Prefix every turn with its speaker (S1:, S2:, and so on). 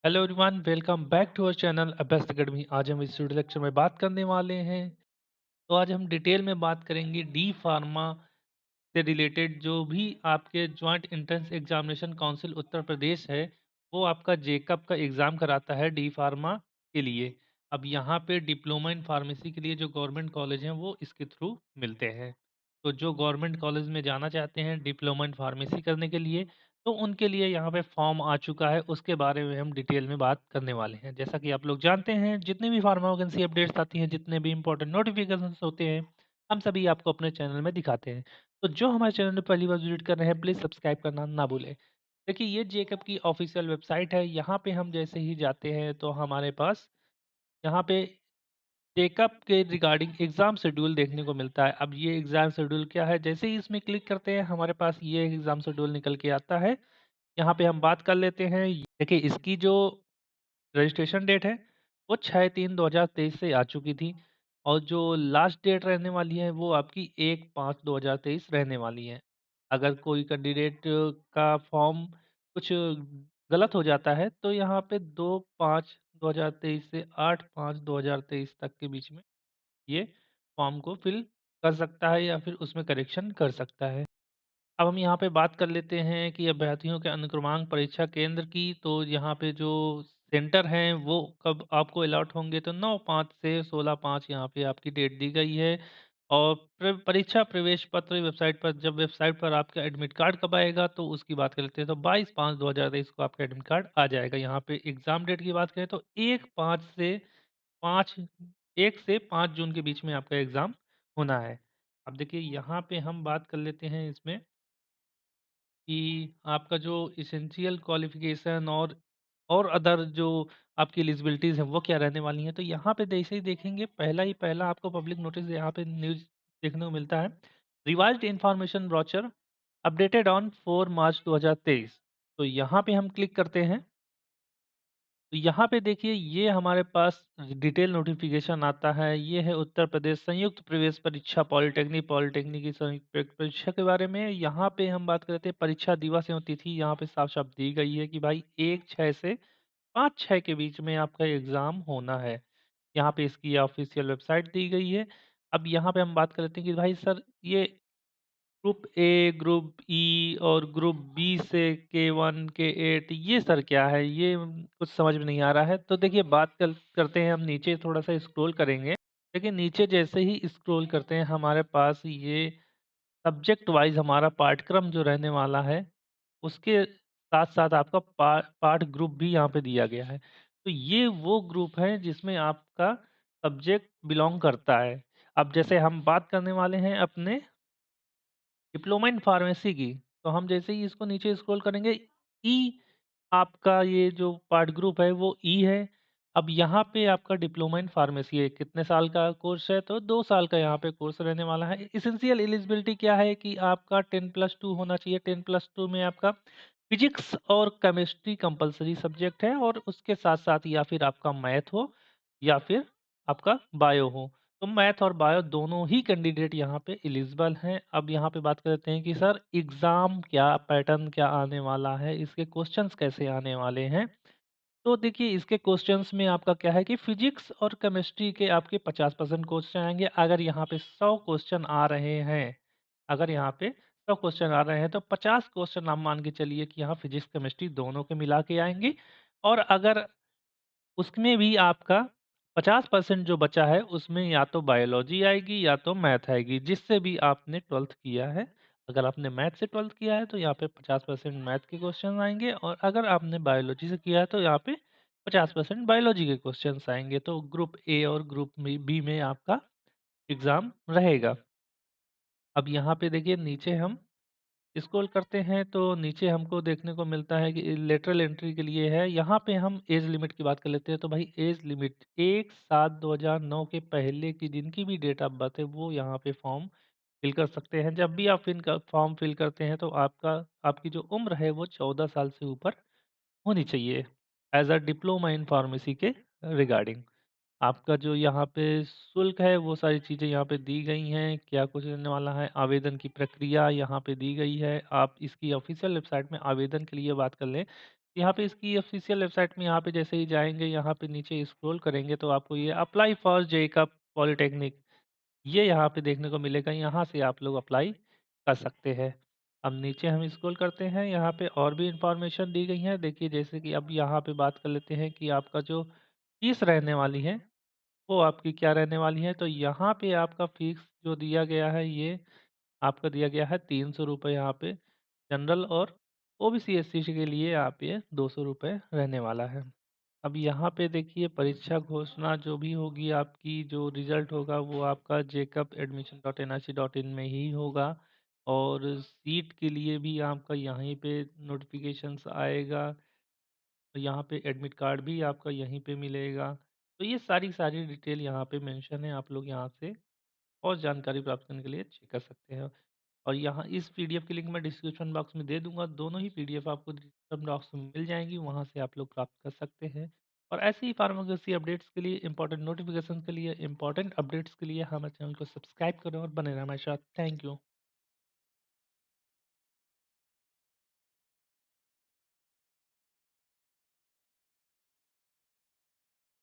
S1: Hello everyone, welcome back to our channel Abhyast academy. आज हम इस वीडियो लेक्चर में बात करने वाले हैं। तो आज हम डिटेल में बात करेंगे डी फार्मा से रिलेटेड जो भी आपके joint entrance examination council Uttar Pradesh है, वो आपका जेकअप का एग्ज़ाम कराता है डी फार्मा के लिए। अब यहाँ पे डिप्लोमा इन फार्मेसी के लिए जो गवर्नमेंट कॉलेज हैं वो इसके थ्रू मिलते हैं। तो जो गवर्नमेंट कॉलेज में जाना चाहते हैं डिप्लोमा इन फार्मेसी करने के लिए, तो उनके लिए यहाँ पे फॉर्म आ चुका है, उसके बारे में हम डिटेल में बात करने वाले हैं। जैसा कि आप लोग जानते हैं, जितनी भी फार्मा वैकेंसी अपडेट्स आती हैं, जितने भी इंपॉर्टेंट नोटिफिकेशंस होते हैं, हम सभी आपको अपने चैनल में दिखाते हैं। तो जो हमारे चैनल में पहली बार विजिट कर रहे हैं, प्लीज़ सब्सक्राइब करना ना भूलें। देखिए, ये जेकअप की ऑफिशियल वेबसाइट है। यहाँ पे हम जैसे ही जाते हैं तो हमारे पास यहाँ पे जेकअप के रिगार्डिंग एग्ज़ाम शेड्यूल देखने को मिलता है। अब ये एग्ज़ाम शेड्यूल क्या है, जैसे ही इसमें क्लिक करते हैं हमारे पास ये एग्ज़ाम शेड्यूल निकल के आता है। यहाँ पे हम बात कर लेते हैं। देखिए, इसकी जो रजिस्ट्रेशन डेट है वो 6/3/2023 से आ चुकी थी, और जो लास्ट डेट रहने वाली है वो आपकी 1/5/2023 रहने वाली है। अगर कोई कैंडिडेट का फॉर्म कुछ गलत हो जाता है तो यहाँ पे 2/5/2023 से 8/5/2023 तक के बीच में ये फॉर्म को फिल कर सकता है या फिर उसमें करेक्शन कर सकता है। अब हम यहाँ पे बात कर लेते हैं कि अभ्यर्थियों के अनुक्रमांक परीक्षा केंद्र की। तो यहाँ पे जो सेंटर हैं वो कब आपको अलॉट होंगे, तो 9/5 से 16/5 यहाँ पे आपकी डेट दी गई है। और परीक्षा प्रवेश पत्र वेबसाइट पर, जब वेबसाइट पर आपका एडमिट कार्ड कब आएगा तो उसकी बात कर लेते हैं, तो 22/5/2023 को आपका एडमिट कार्ड आ जाएगा। यहाँ पे एग्जाम डेट की बात करें तो 5 1 से 5 जून के बीच में आपका एग्जाम होना है। अब देखिए, यहाँ पे हम बात कर लेते हैं इसमें कि आपका जो एसेंशियल क्वालिफ़िकेशन और अदर जो आपकी एलिजिबिलिटीज़ हैं, वो क्या रहने वाली हैं। तो यहाँ पे जैसे ही देखेंगे, पहला आपको पब्लिक नोटिस यहाँ पे न्यूज़ देखने को मिलता है। Revised information brochure updated on 4 मार्च 2023। तो यहाँ पे हम क्लिक करते हैं। तो यहाँ पे देखिए, ये हमारे पास डिटेल नोटिफिकेशन आता है। ये है उत्तर प्रदेश संयुक्त प्रवेश परीक्षा पॉलिटेक्निक की संयुक्त परीक्षा के बारे में। यहाँ पे हम बात करते हैं परीक्षा दिवस एवं तिथि। यहाँ पे साफ साफ दी गई है कि भाई 1/6 से 5/6 के बीच में आपका एग्जाम होना है। यहाँ पे इसकी ऑफिशियल वेबसाइट दी गई है। अब यहाँ पे हम बात कर लेते हैं कि भाई सर, ये ग्रुप ए, ग्रुप ई और ग्रुप बी से K1, K8 ये सर क्या है? ये कुछ समझ में नहीं आ रहा है। तो देखिए, बात करते हैं, हम नीचे थोड़ा-सा स्क्रॉल करेंगे। देखिए, नीचे जैसे ही स्क्रॉल करते हैं हमारे पास ये सब्जेक्ट वाइज़ हमारा पाठ्यक्रम जो रहने वाला है, उसके साथ-साथ आपका पाठ ग्रुप भी यहाँ पे दिया गया है। तो ये वो ग्रुप है जिसमें आपका सब्जेक्ट बिलॉन्ग करता है। अब जैसे हम बात करने वाले हैं अपने डिप्लोमा इन फार्मेसी की, तो हम जैसे ही इसको नीचे स्क्रॉल करेंगे, ई आपका ये जो पार्ट ग्रुप है वो ई है। अब यहाँ पे आपका डिप्लोमा इन फार्मेसी है, कितने साल का कोर्स है, तो 2 साल का यहाँ पे कोर्स रहने वाला है। एसेंशियल एलिजिबिलिटी क्या है कि आपका 10+2 होना चाहिए। 10+2 में आपका फिजिक्स और केमिस्ट्री कंपल्सरी सब्जेक्ट है, और उसके साथ-साथ या फिर आपका मैथ हो या फिर आपका बायो हो। तो मैथ और बायो दोनों ही कैंडिडेट यहाँ पे एलिजिबल हैं। अब यहाँ पे बात करते हैं कि सर, एग्ज़ाम क्या पैटर्न क्या आने वाला है, इसके क्वेश्चंस कैसे आने वाले हैं। तो देखिए, इसके क्वेश्चंस में आपका क्या है कि फिजिक्स और केमिस्ट्री के आपके 50% क्वेश्चन आएँगे। अगर यहाँ पे 100 क्वेश्चन आ रहे हैं, अगर यहाँ पे 100 क्वेश्चन आ रहे हैं तो 50 क्वेश्चन आप मान के चलिए कि यहाँ फिजिक्स केमिस्ट्री दोनों के मिला के आएँगे। और अगर उसमें भी आपका 50% जो बचा है, उसमें या तो बायोलॉजी आएगी या तो मैथ आएगी, जिससे भी आपने 12th किया है। अगर आपने मैथ से 12th किया है तो यहाँ पे 50% मैथ के क्वेश्चन आएँगे, और अगर आपने बायोलॉजी से किया है तो यहाँ पे 50% बायोलॉजी के क्वेश्चन्स आएँगे। तो ग्रुप ए और ग्रुप में बी में आपका एग्ज़ाम रहेगा। अब यहाँ पे देखिए, नीचे हम स्क्रॉल करते हैं तो नीचे हमको देखने को मिलता है कि लेटरल एंट्री के लिए है। यहाँ पे हम एज लिमिट की बात कर लेते हैं। तो भाई, एज लिमिट 1/7/2009 के पहले की जिनकी भी डेट ऑफ बर्थ है वो यहाँ पे फॉर्म फिल कर सकते हैं। जब भी आप इनका फॉर्म फिल करते हैं तो आपकी जो उम्र है वो 14 साल से ऊपर होनी चाहिए, as a diploma in pharmacy के रिगार्डिंग। आपका जो यहाँ पे शुल्क है वो सारी चीज़ें यहाँ पे दी गई हैं, क्या कुछ रहने वाला है, आवेदन की प्रक्रिया यहाँ पे दी गई है। आप इसकी ऑफ़िशियल वेबसाइट में आवेदन के लिए बात कर लें, यहाँ पे इसकी ऑफ़िशियल वेबसाइट में यहाँ पे जैसे ही जाएँगे, यहाँ पे नीचे स्क्रॉल करेंगे तो आपको ये अप्लाई फॉर जेकब पॉलिटेक्निक ये यहाँ पे देखने को मिलेगा, यहाँ से आप लोग अप्लाई कर सकते हैं। अब नीचे हम स्क्रॉल करते हैं, यहाँ पे और भी इन्फॉर्मेशन दी गई है। देखिए जैसे कि अब यहाँ पे बात कर लेते हैं कि आपका जो फीस रहने वाली है, वो आपकी क्या रहने वाली है। तो यहाँ पे आपका फ़ीस जो दिया गया है, ये आपका दिया गया है ₹300 यहाँ पे। जनरल और ओबीसी, एससी के लिए यहाँ पे ₹200 रहने वाला है। अब यहाँ पे देखिए परीक्षा घोषणा जो भी होगी आपकी जो रिज़ल्ट होगा वो आपका Jacob admission dot NIC dot in में ही होगा और सीट के लिए भी आपका यहीं पे नोटिफ़िकेशंस आएगा। यहाँ पे एडमिट कार्ड भी आपका यहीं पे मिलेगा। तो ये सारी डिटेल यहाँ पे मेंशन है, आप लोग यहाँ से और जानकारी प्राप्त करने के लिए चेक कर सकते हैं। और यहाँ इस पीडीएफ की लिंक मैं डिस्क्रिप्शन बॉक्स में दे दूँगा, दोनों ही पीडीएफ आपको डिस्क्रिप्शन बॉक्स में मिल जाएँगी, वहाँ से आप लोग प्राप्त कर सकते हैं। और ऐसे ही फार्मेसी अपडेट्स के लिए, इम्पोर्टेंट नोटिफ़िकेशन के लिए, इम्पोर्टेंट अपडेट्स के लिए हमारे चैनल को सब्सक्राइब करें और बने रहें हमारे साथ। Thank you.